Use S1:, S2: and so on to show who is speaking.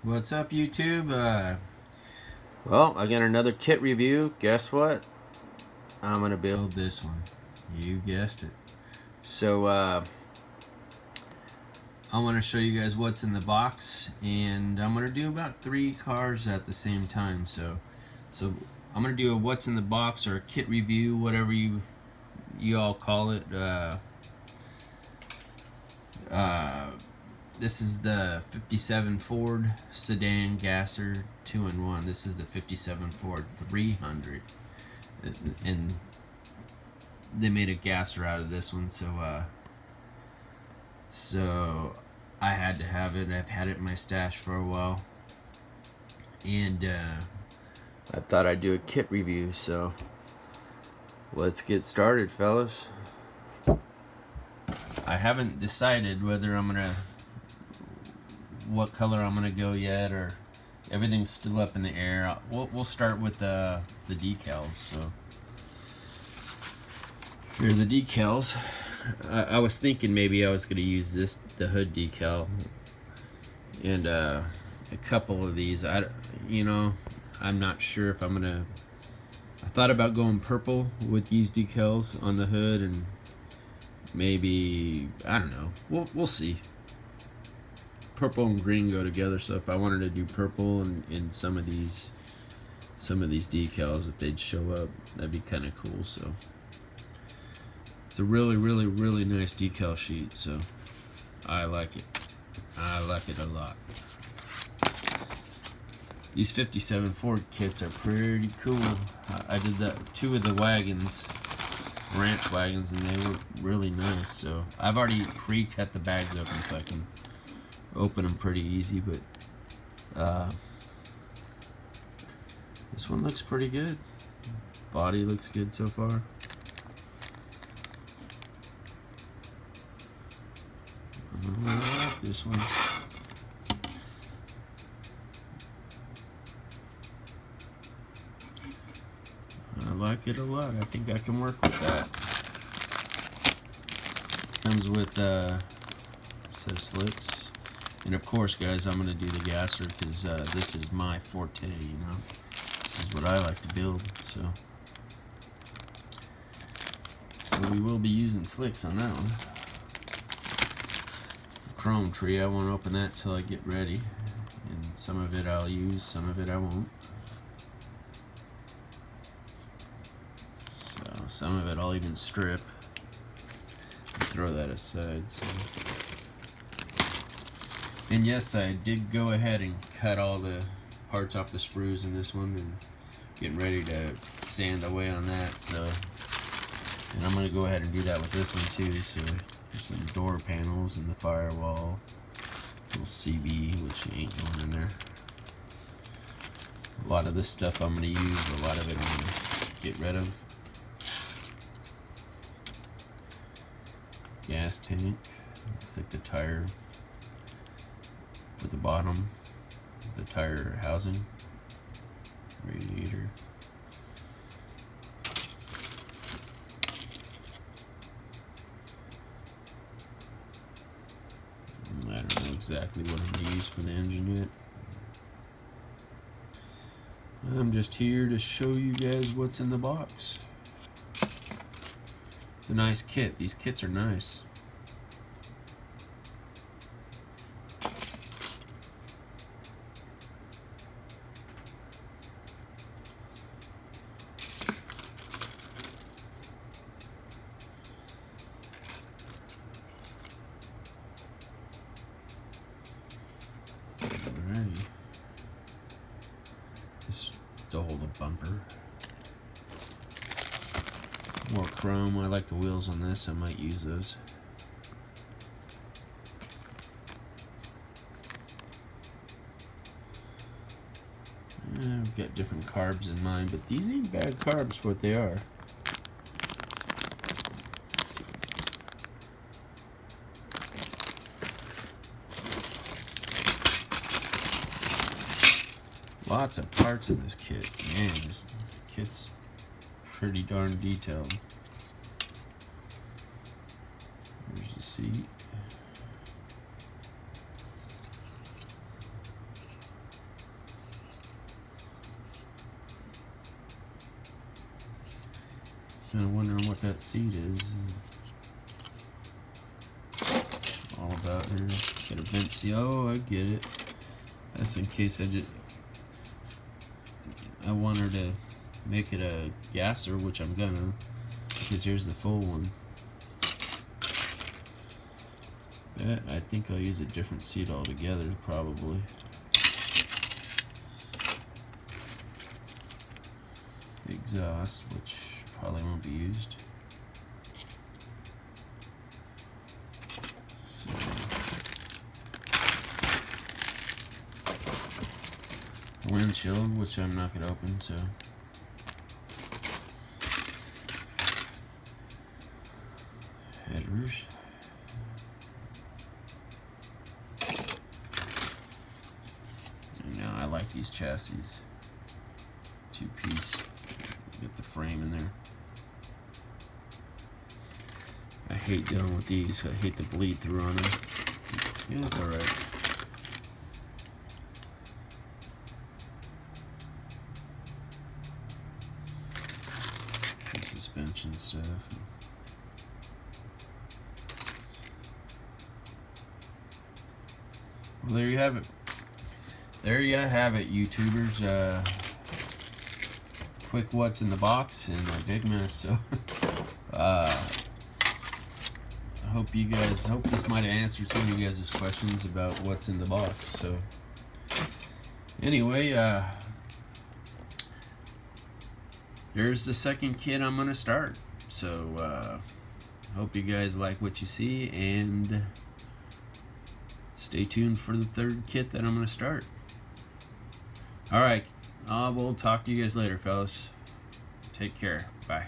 S1: What's up, YouTube? Well, I got another kit review. Guess what? I'm gonna build this one. You guessed it. So I want to show you guys what's in the box, and I'm gonna do about 3 cars at the same time. So I'm gonna do a what's in the box or a kit review, whatever you all call it. This is the 57 Ford sedan gasser 2-in-1. This is the 57 Ford 300, and they made a gasser out of this one. So I had to have it. I've had it in my stash for a while, and I thought I'd do a kit review. So let's get started, fellas. I haven't decided whether what color I'm gonna go yet, or everything's still up in the air. We'll start with the decals. So here are the decals. I was thinking maybe I was gonna use the hood decal, and a couple of these. I'm not sure if I'm gonna. I thought about going purple with these decals on the hood, and maybe, I don't know. We'll see. Purple and green go together, so if I wanted to do purple in some of these decals, if they'd show up, that'd be kind of cool. So it's a really nice decal sheet, so I like it. I like it a lot. These 57 Ford kits are pretty cool. I did that 2 of the wagons, ranch wagons, and they were really nice. So I've already pre-cut the bags open so I can open them pretty easy, but this one looks pretty good. Body looks good so far. I like this one. I like it a lot. I think I can work with that. Comes with says slicks. And of course, guys, I'm going to do the gasser because this is my forte, you know. This is what I like to build, so we will be using slicks on that one. Chrome tree, I won't open that till I get ready. And some of it I'll use, some of it I won't. So some of it I'll even strip. Throw that aside. So. And yes, I did go ahead and cut all the parts off the sprues in this one, and getting ready to sand away on that. So, and I'm gonna go ahead and do that with this one too. So there's some door panels and the firewall, little CB, which ain't going in there. A lot of this stuff I'm gonna use. A lot of it I'm gonna get rid of. Gas tank. Looks like the tire at the bottom, the tire housing, radiator. I don't know exactly what I'm going to use for the engine yet. I'm just here to show you guys what's in the box. It's a nice kit. These kits are nice. Alrighty. This to hold a bumper. More chrome. I like the wheels on this. I might use those. I've got different carbs in mind, but these ain't bad carbs for what they are. Lots of parts in this kit. Man, this kit's pretty darn detailed. There's the seat. Kind of wondering what that seat is. All about her. Got a bent seat. Oh, I get it. That's in case I want her to make it a gasser, which I'm gonna, because here's the full one. But I think I'll use a different seat altogether, probably. The exhaust, which probably won't be used. So, windshield, which I'm not gonna open, so. Headers. And now I like these chassis. Two-piece. Get the frame in there. I hate dealing with these. I hate the bleed through on them. Yeah, it's alright. Suspension stuff. Well, there you have it. There you have it, YouTubers. Quick what's in the box and a big mess. So, I hope this might have answered some of you guys' questions about what's in the box. So, anyway, there's the second kit I'm gonna start. So, hope you guys like what you see, and stay tuned for the third kit that I'm gonna start. All right, we'll talk to you guys later, fellas. Take care. Bye.